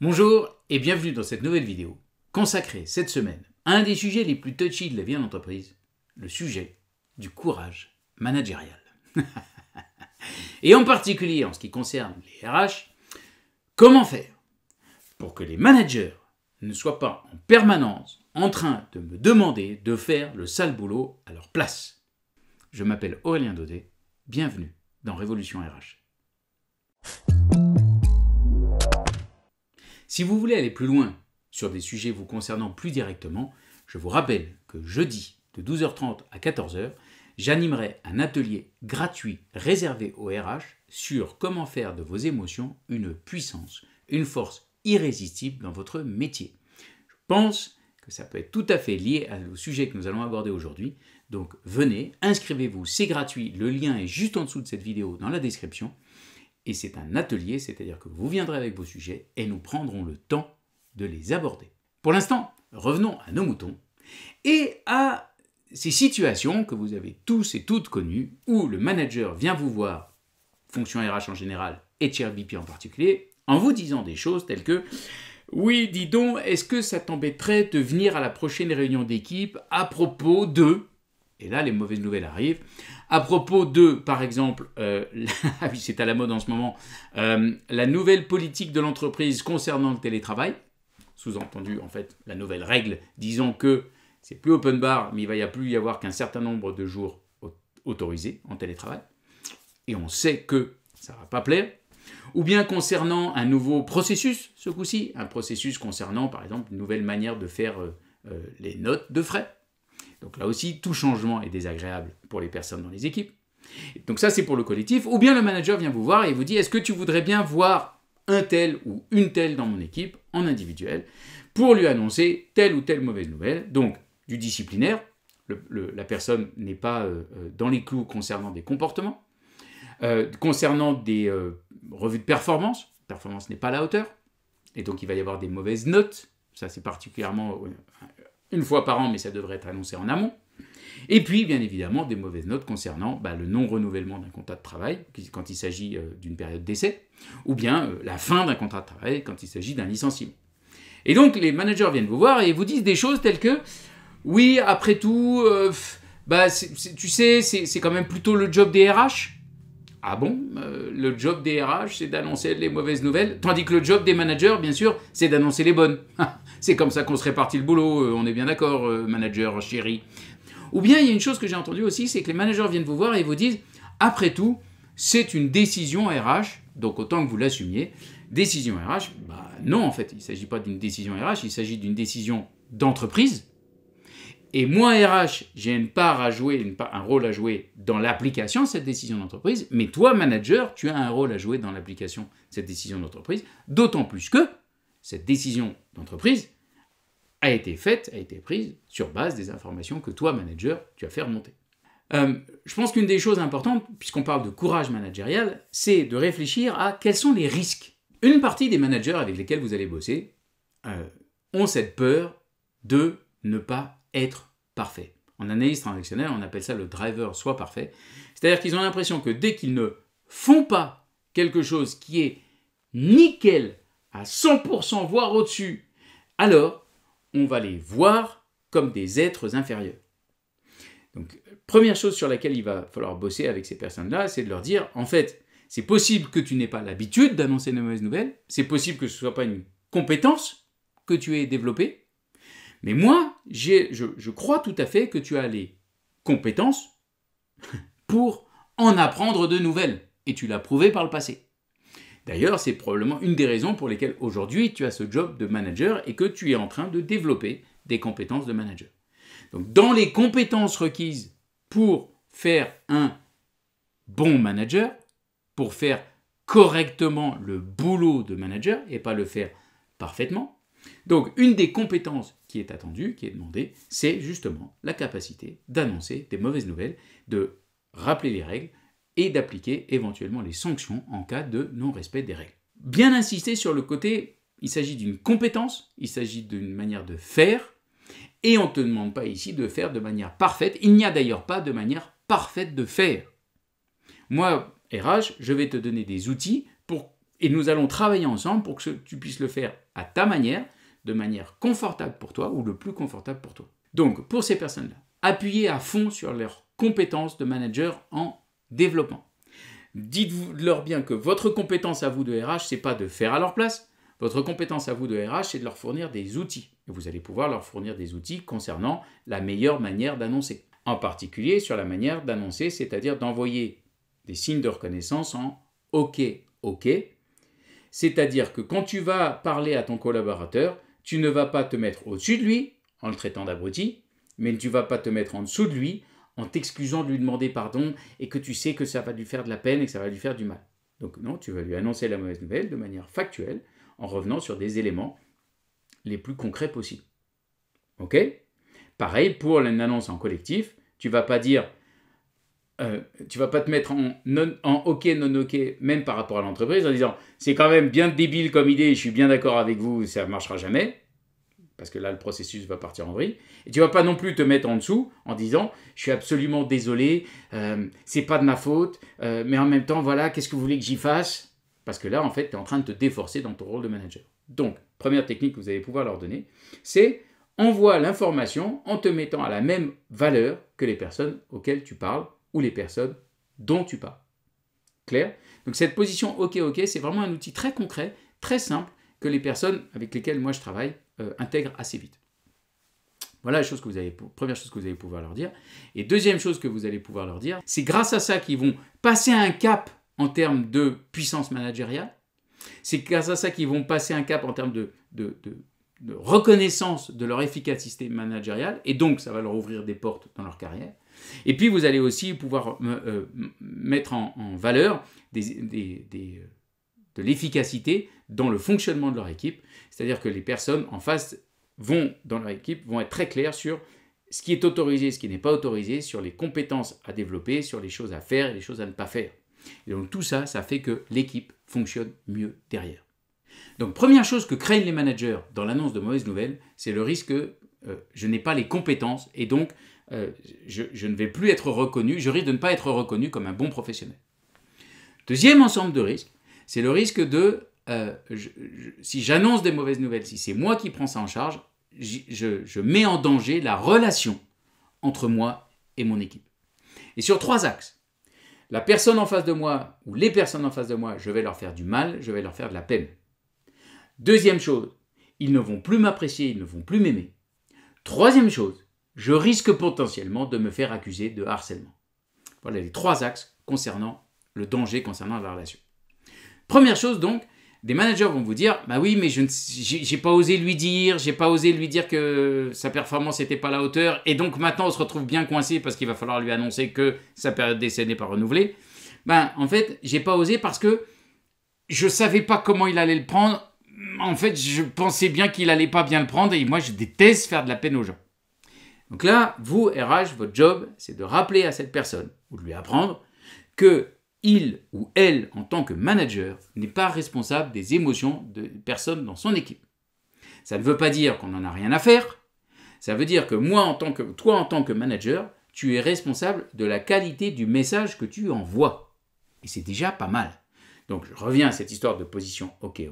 Bonjour et bienvenue dans cette nouvelle vidéo consacrée cette semaine à un des sujets les plus touchy de la vie en entreprise, le sujet du courage managérial. Et en particulier en ce qui concerne les RH, comment faire pour que les managers ne soient pas en permanence en train de me demander de faire le sale boulot à leur place. Je m'appelle Aurélien Daudet, bienvenue dans Révolution RH. Si vous voulez aller plus loin sur des sujets vous concernant plus directement, je vous rappelle que jeudi de 12h30 à 14h, j'animerai un atelier gratuit réservé aux RH sur comment faire de vos émotions une puissance, une force irrésistible dans votre métier. Je pense que ça peut être tout à fait lié au sujet que nous allons aborder aujourd'hui. Donc venez, inscrivez-vous, c'est gratuit, le lien est juste en dessous de cette vidéo dans la description. Et c'est un atelier, c'est-à-dire que vous viendrez avec vos sujets et nous prendrons le temps de les aborder. Pour l'instant, revenons à nos moutons et à ces situations que vous avez tous et toutes connues où le manager vient vous voir, fonction RH en général et Chair BP en particulier, en vous disant des choses telles que « Oui, dis donc, est-ce que ça t'embêterait de venir à la prochaine réunion d'équipe à propos de… » Et là, les mauvaises nouvelles arrivent. À propos de, par exemple, c'est à la mode en ce moment, la nouvelle politique de l'entreprise concernant le télétravail, sous-entendu, en fait, la nouvelle règle, disons que c'est plus open bar, mais il va plus y avoir qu'un certain nombre de jours autorisés en télétravail. Et on sait que ça ne va pas plaire. Ou bien concernant un nouveau processus, ce coup-ci, un processus concernant, par exemple, une nouvelle manière de faire les notes de frais. Donc là aussi, tout changement est désagréable pour les personnes dans les équipes. Donc ça, c'est pour le collectif. Ou bien le manager vient vous voir et vous dit « Est-ce que tu voudrais bien voir un tel ou une telle dans mon équipe, en individuel, pour lui annoncer telle ou telle mauvaise nouvelle ?» Donc, du disciplinaire, la personne n'est pas dans les clous concernant des comportements, concernant des revues de performance. La performance n'est pas à la hauteur, et donc il va y avoir des mauvaises notes. Ça, c'est particulièrement… une fois par an, mais ça devrait être annoncé en amont. Et puis, bien évidemment, des mauvaises notes concernant le non-renouvellement d'un contrat de travail, quand il s'agit d'une période d'essai, ou bien la fin d'un contrat de travail quand il s'agit d'un licenciement. Et donc, les managers viennent vous voir et vous disent des choses telles que « Oui, après tout, tu sais, c'est quand même plutôt le job des RH ». Ah bon, le job des RH, c'est d'annoncer les mauvaises nouvelles, tandis que le job des managers, bien sûr, c'est d'annoncer les bonnes. C'est comme ça qu'on se répartit le boulot, on est bien d'accord, manager chéri. Ou bien, il y a une chose que j'ai entendue aussi, c'est que les managers viennent vous voir et vous disent « Après tout, c'est une décision RH, donc autant que vous l'assumiez. Décision RH, non en fait, il ne s'agit pas d'une décision RH, il s'agit d'une décision d'entreprise. Et moi, RH, j'ai une part à jouer, un rôle à jouer dans l'application de cette décision d'entreprise, mais toi, manager, tu as un rôle à jouer dans l'application de cette décision d'entreprise, d'autant plus que cette décision d'entreprise a été prise sur base des informations que toi, manager, tu as fait remonter. Je pense qu'une des choses importantes, puisqu'on parle de courage managérial, c'est de réfléchir à quels sont les risques. Une partie des managers avec lesquels vous allez bosser ont cette peur de ne pas être parfait. En analyse transactionnelle, on appelle ça le driver soit parfait. C'est-à-dire qu'ils ont l'impression que dès qu'ils ne font pas quelque chose qui est nickel, à 100%, voire au-dessus, alors on va les voir comme des êtres inférieurs. Donc, première chose sur laquelle il va falloir bosser avec ces personnes-là, c'est de leur dire, en fait, c'est possible que tu n'aies pas l'habitude d'annoncer de mauvaises nouvelles, c'est possible que ce ne soit pas une compétence que tu aies développée, mais moi, je crois tout à fait que tu as les compétences pour en apprendre de nouvelles. Et tu l'as prouvé par le passé. D'ailleurs, c'est probablement une des raisons pour lesquelles aujourd'hui tu as ce job de manager et que tu es en train de développer des compétences de manager. Donc, dans les compétences requises pour faire un bon manager, pour faire correctement le boulot de manager et pas le faire parfaitement, donc, une des compétences qui est attendue, qui est demandée, c'est justement la capacité d'annoncer des mauvaises nouvelles, de rappeler les règles et d'appliquer éventuellement les sanctions en cas de non-respect des règles. Bien insister sur le côté, il s'agit d'une compétence, il s'agit d'une manière de faire, et on ne te demande pas ici de faire de manière parfaite. Il n'y a d'ailleurs pas de manière parfaite de faire. Moi, RH, je vais te donner des outils pour Et nous allons travailler ensemble pour que tu puisses le faire à ta manière, de manière confortable pour toi ou le plus confortable pour toi. Donc, pour ces personnes-là, appuyez à fond sur leurs compétences de manager en développement. Dites-leur bien que votre compétence à vous de RH, ce n'est pas de faire à leur place. Votre compétence à vous de RH, c'est de leur fournir des outils. Et vous allez pouvoir leur fournir des outils concernant la meilleure manière d'annoncer. En particulier sur la manière d'annoncer, c'est-à-dire d'envoyer des signes de reconnaissance en OK, OK. C'est-à-dire que quand tu vas parler à ton collaborateur, tu ne vas pas te mettre au-dessus de lui en le traitant d'abruti, mais tu ne vas pas te mettre en dessous de lui en t'excusant de lui demander pardon et que tu sais que ça va lui faire de la peine et que ça va lui faire du mal. Donc non, tu vas lui annoncer la mauvaise nouvelle de manière factuelle en revenant sur des éléments les plus concrets possibles. Ok ? Pareil pour une annonce en collectif, tu ne vas pas dire, tu vas pas te mettre en OK, non OK, même par rapport à l'entreprise, en disant c'est quand même bien débile comme idée, je suis bien d'accord avec vous, ça ne marchera jamais. Parce que là, le processus va partir en vrille. Et tu ne vas pas non plus te mettre en dessous en disant « Je suis absolument désolé, c'est pas de ma faute, mais en même temps, voilà, qu'est-ce que vous voulez que j'y fasse ?» Parce que là, en fait, tu es en train de te déforcer dans ton rôle de manager. Donc, première technique que vous allez pouvoir leur donner, c'est envoie l'information en te mettant à la même valeur que les personnes auxquelles tu parles ou les personnes dont tu parles. Clair ? Donc, cette position « OK, OK », c'est vraiment un outil très concret, très simple, que les personnes avec lesquelles moi je travaille intègrent assez vite. Voilà la première chose que vous allez pouvoir leur dire. Et deuxième chose que vous allez pouvoir leur dire, c'est grâce à ça qu'ils vont passer un cap en termes de puissance managériale. C'est grâce à ça qu'ils vont passer un cap en termes de reconnaissance de leur efficacité managériale. Et donc, ça va leur ouvrir des portes dans leur carrière. Et puis, vous allez aussi pouvoir mettre en valeur de l'efficacité dans le fonctionnement de leur équipe. C'est-à-dire que les personnes en face dans leur équipe vont être très claires sur ce qui est autorisé, ce qui n'est pas autorisé, sur les compétences à développer, sur les choses à faire et les choses à ne pas faire. Et donc tout ça, ça fait que l'équipe fonctionne mieux derrière. Donc première chose que craignent les managers dans l'annonce de mauvaises nouvelles, c'est le risque que je n'ai pas les compétences et donc je ne vais plus être reconnu, je risque de ne pas être reconnu comme un bon professionnel. Deuxième ensemble de risques, c'est le risque de, si j'annonce des mauvaises nouvelles, si c'est moi qui prends ça en charge, je mets en danger la relation entre moi et mon équipe. Et sur 3 axes, la personne en face de moi ou les personnes en face de moi, je vais leur faire du mal, je vais leur faire de la peine. Deuxième chose, ils ne vont plus m'apprécier, ils ne vont plus m'aimer. Troisième chose, je risque potentiellement de me faire accuser de harcèlement. Voilà les 3 axes concernant le danger concernant la relation. Première chose donc, des managers vont vous dire « Bah oui, mais j'ai pas osé lui dire, que sa performance n'était pas à la hauteur, et donc maintenant on se retrouve bien coincé parce qu'il va falloir lui annoncer que sa période d'essai n'est pas renouvelée. » Ben en fait, j'ai pas osé parce que je savais pas comment il allait le prendre. En fait, je pensais bien qu'il allait pas bien le prendre, et moi je déteste faire de la peine aux gens. Donc là, vous, RH, votre job, c'est de rappeler à cette personne, ou de lui apprendre, que il ou elle, en tant que manager, n'est pas responsable des émotions de personnes dans son équipe. Ça ne veut pas dire qu'on n'en a rien à faire. Ça veut dire que toi, en tant que manager, tu es responsable de la qualité du message que tu envoies. Et c'est déjà pas mal. Donc, je reviens à cette histoire de position OK.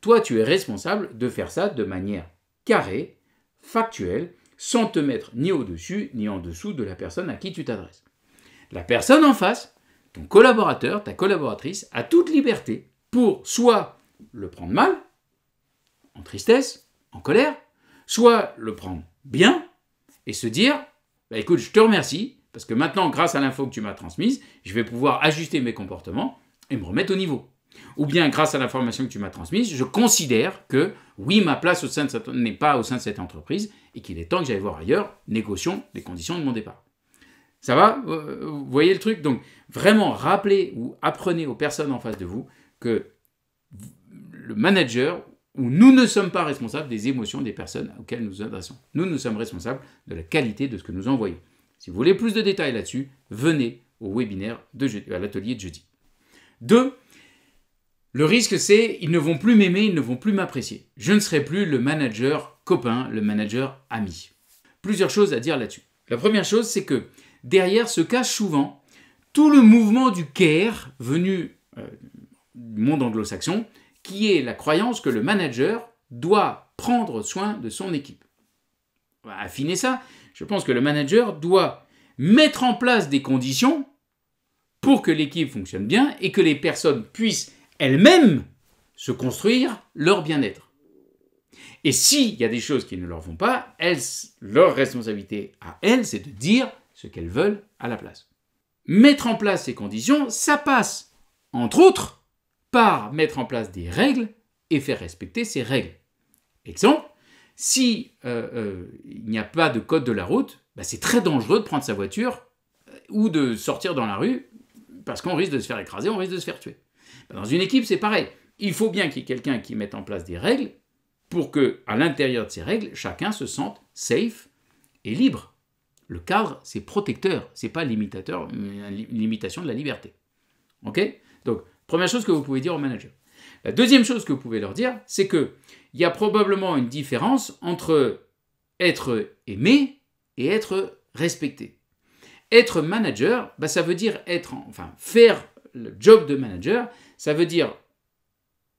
Toi, tu es responsable de faire ça de manière carrée, factuelle, sans te mettre ni au-dessus ni en dessous de la personne à qui tu t'adresses. La personne en face, ton collaborateur, ta collaboratrice, a toute liberté pour soit le prendre mal, en tristesse, en colère, soit le prendre bien et se dire bah, « Écoute, je te remercie, parce que maintenant, grâce à l'info que tu m'as transmise, je vais pouvoir ajuster mes comportements et me remettre au niveau. » Ou bien, grâce à l'information que tu m'as transmise, je considère que, oui, ma place n'est pas au sein de cette entreprise et qu'il est temps que j'aille voir ailleurs, négocions les conditions de mon départ. Ça va ? Vous voyez le truc ? Donc, vraiment, rappelez ou apprenez aux personnes en face de vous que le manager, ou nous ne sommes pas responsables des émotions des personnes auxquelles nous nous adressons. Nous sommes responsables de la qualité de ce que nous envoyons. Si vous voulez plus de détails là-dessus, venez au webinaire à l'atelier de jeudi. 2. Le risque, c'est ils ne vont plus m'aimer, ils ne vont plus m'apprécier. Je ne serai plus le manager copain, le manager ami. Plusieurs choses à dire là-dessus. La première chose, c'est que derrière se cache souvent tout le mouvement du care venu du monde anglo-saxon, qui est la croyance que le manager doit prendre soin de son équipe. On va affiner ça. Je pense que le manager doit mettre en place des conditions pour que l'équipe fonctionne bien et que les personnes puissent elles-mêmes se construire leur bien-être. Et s'il y a des choses qui ne leur vont pas, leur responsabilité à elles, c'est de dire ce qu'elles veulent à la place. Mettre en place ces conditions, ça passe, entre autres, par mettre en place des règles et faire respecter ces règles. Exemple, si il n'y a pas de code de la route, c'est très dangereux de prendre sa voiture ou de sortir dans la rue parce qu'on risque de se faire écraser, on risque de se faire tuer. Dans une équipe, c'est pareil. Il faut bien qu'il y ait quelqu'un qui mette en place des règles pour qu'à l'intérieur de ces règles, chacun se sente safe et libre. Le cadre, c'est protecteur, c'est pas limitateur, une limitation de la liberté. Ok ? Donc, première chose que vous pouvez dire au manager. La deuxième chose que vous pouvez leur dire, c'est qu'il y a probablement une différence entre être aimé et être respecté. Être manager, ça veut dire faire le job de manager, ça veut dire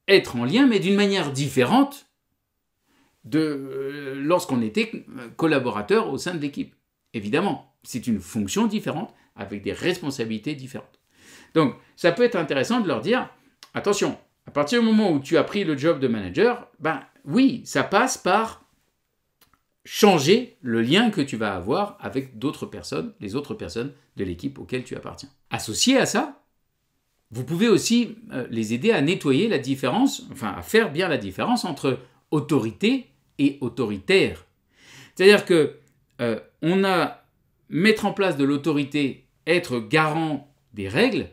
être en lien, mais d'une manière différente de lorsqu'on était collaborateur au sein de l'équipe. Évidemment, c'est une fonction différente, avec des responsabilités différentes. Donc, ça peut être intéressant de leur dire, attention, à partir du moment où tu as pris le job de manager, oui, ça passe par changer le lien que tu vas avoir avec d'autres personnes, les autres personnes de l'équipe auxquelles tu appartiens. Associé à ça, vous pouvez aussi les aider à nettoyer la différence, à faire bien la différence entre autorité et autoritaire. C'est-à-dire que mettre en place de l'autorité, être garant des règles,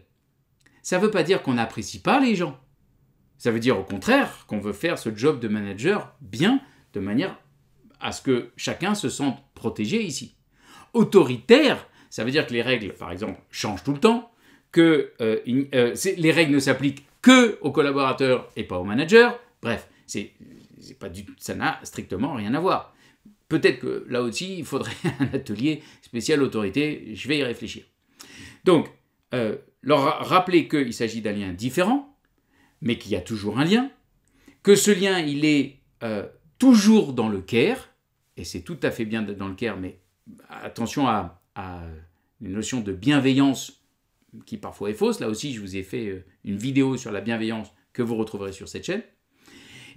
ça ne veut pas dire qu'on n'apprécie pas les gens. Ça veut dire au contraire qu'on veut faire ce job de manager bien, de manière à ce que chacun se sente protégé ici. Autoritaire, ça veut dire que les règles, par exemple, changent tout le temps, que les règles ne s'appliquent que aux collaborateurs et pas aux managers. Bref, ça n'a strictement rien à voir. Peut-être que là aussi, il faudrait un atelier spécial autorité, je vais y réfléchir. Donc, leur rappeler qu'il s'agit d'un lien différent, mais qu'il y a toujours un lien, que ce lien, il est toujours dans le care, et c'est tout à fait bien d'être dans le care, mais attention à une notion de bienveillance qui parfois est fausse. Là aussi, je vous ai fait une vidéo sur la bienveillance que vous retrouverez sur cette chaîne.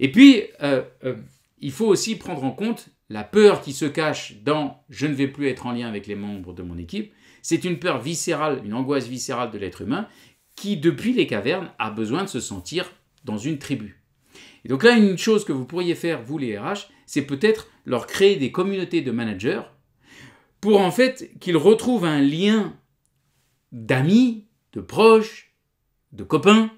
Et puis, il faut aussi prendre en compte la peur qui se cache dans « je ne vais plus être en lien avec les membres de mon équipe ». C'est une peur viscérale, une angoisse viscérale de l'être humain qui, depuis les cavernes, a besoin de se sentir dans une tribu. Et donc là, une chose que vous pourriez faire, vous les RH, c'est peut-être leur créer des communautés de managers pour en fait qu'ils retrouvent un lien d'amis, de proches, de copains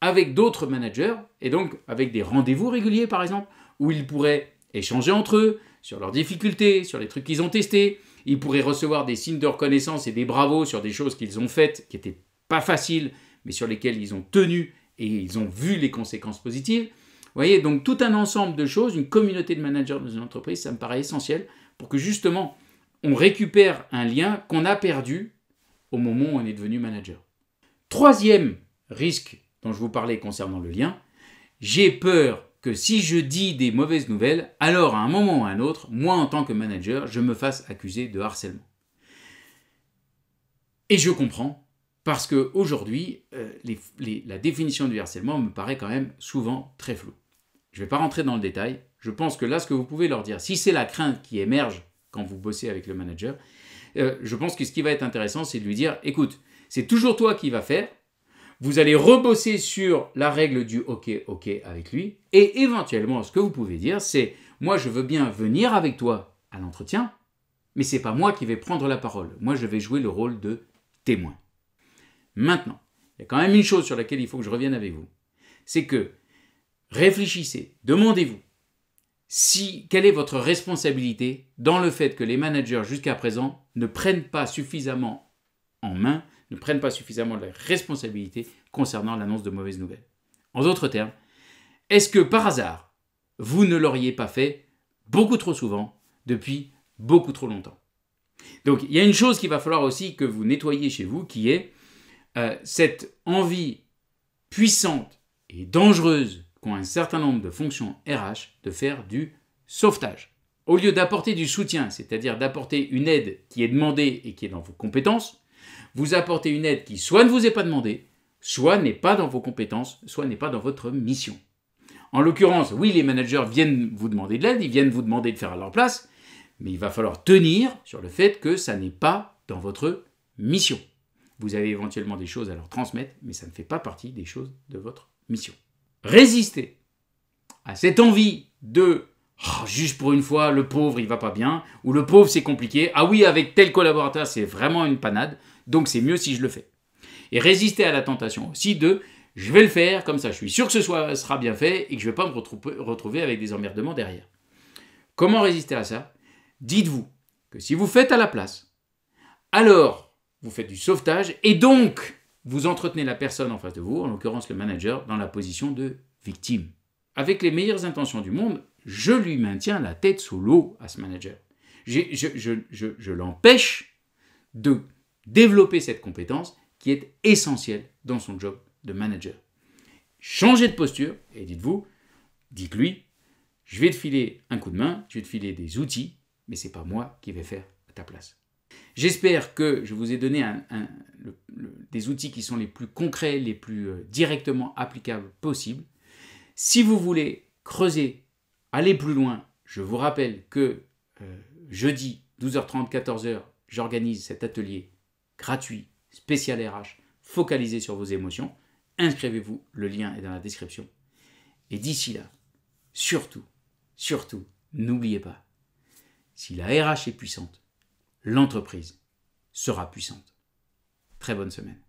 avec d'autres managers et donc avec des rendez-vous réguliers par exemple où ils pourraient échanger entre eux sur leurs difficultés, sur les trucs qu'ils ont testés. Ils pourraient recevoir des signes de reconnaissance et des bravos sur des choses qu'ils ont faites qui n'étaient pas faciles mais sur lesquelles ils ont tenu et ils ont vu les conséquences positives. Vous voyez, donc tout un ensemble de choses, une communauté de managers dans une entreprise, ça me paraît essentiel pour que justement on récupère un lien qu'on a perdu au moment où on est devenu manager. Troisième risque dont je vous parlais concernant le lien, j'ai peur que si je dis des mauvaises nouvelles, alors à un moment ou à un autre, moi en tant que manager, je me fasse accuser de harcèlement. Et je comprends, parce qu'aujourd'hui, la définition du harcèlement me paraît quand même souvent très floue. Je ne vais pas rentrer dans le détail, je pense que là, ce que vous pouvez leur dire, si c'est la crainte qui émerge quand vous bossez avec le manager, je pense que ce qui va être intéressant, c'est de lui dire, écoute, c'est toujours toi qui vas faire, vous allez rebosser sur la règle du OK avec lui, et éventuellement, ce que vous pouvez dire, c'est « Moi, je veux bien venir avec toi à l'entretien, mais ce n'est pas moi qui vais prendre la parole. Moi, je vais jouer le rôle de témoin. » Maintenant, il y a quand même une chose sur laquelle il faut que je revienne avec vous. C'est que réfléchissez, demandez-vous quelle est votre responsabilité dans le fait que les managers jusqu'à présent ne prennent pas suffisamment en main, ne prennent pas suffisamment de responsabilité concernant l'annonce de mauvaises nouvelles. En d'autres termes, est-ce que par hasard, vous ne l'auriez pas fait beaucoup trop souvent depuis beaucoup trop longtemps? Donc il y a une chose qu'il va falloir aussi que vous nettoyiez chez vous qui est cette envie puissantes et dangereuses qu'ont un certain nombre de fonctions RH de faire du sauvetage. Au lieu d'apporter du soutien, c'est-à-dire d'apporter une aide qui est demandée et qui est dans vos compétences, vous apportez une aide qui soit ne vous est pas demandée, soit n'est pas dans vos compétences, soit n'est pas dans votre mission. En l'occurrence, oui, les managers viennent vous demander de l'aide, ils viennent vous demander de faire à leur place, mais il va falloir tenir sur le fait que ça n'est pas dans votre mission. Vous avez éventuellement des choses à leur transmettre, mais ça ne fait pas partie des choses de votre mission. Résistez à cette envie de « juste pour une fois, le pauvre, il va pas bien » ou « le pauvre, c'est compliqué. Ah oui, avec tel collaborateur, c'est vraiment une panade, donc c'est mieux si je le fais. » Et résistez à la tentation aussi de « je vais le faire, comme ça je suis sûr que ce sera bien fait et que je ne vais pas me retrouver avec des emmerdements derrière. » Comment résister à ça? Dites-vous que si vous faites à la place, alors vous faites du sauvetage et donc vous entretenez la personne en face de vous, en l'occurrence le manager, dans la position de victime. Avec les meilleures intentions du monde, je lui maintiens la tête sous l'eau à ce manager. Je l'empêche de développer cette compétence qui est essentielle dans son job de manager. Changez de posture et dites-lui, je vais te filer un coup de main, je vais te filer des outils, mais ce n'est pas moi qui vais faire à ta place. J'espère que je vous ai donné des outils qui sont les plus concrets, les plus directement applicables possibles. Si vous voulez creuser, aller plus loin, je vous rappelle que jeudi 12h30, 14h, j'organise cet atelier gratuit, spécial RH, focalisé sur vos émotions. Inscrivez-vous, le lien est dans la description. Et d'ici là, surtout, n'oubliez pas, si la RH est puissante, l'entreprise sera puissante. Très bonne semaine.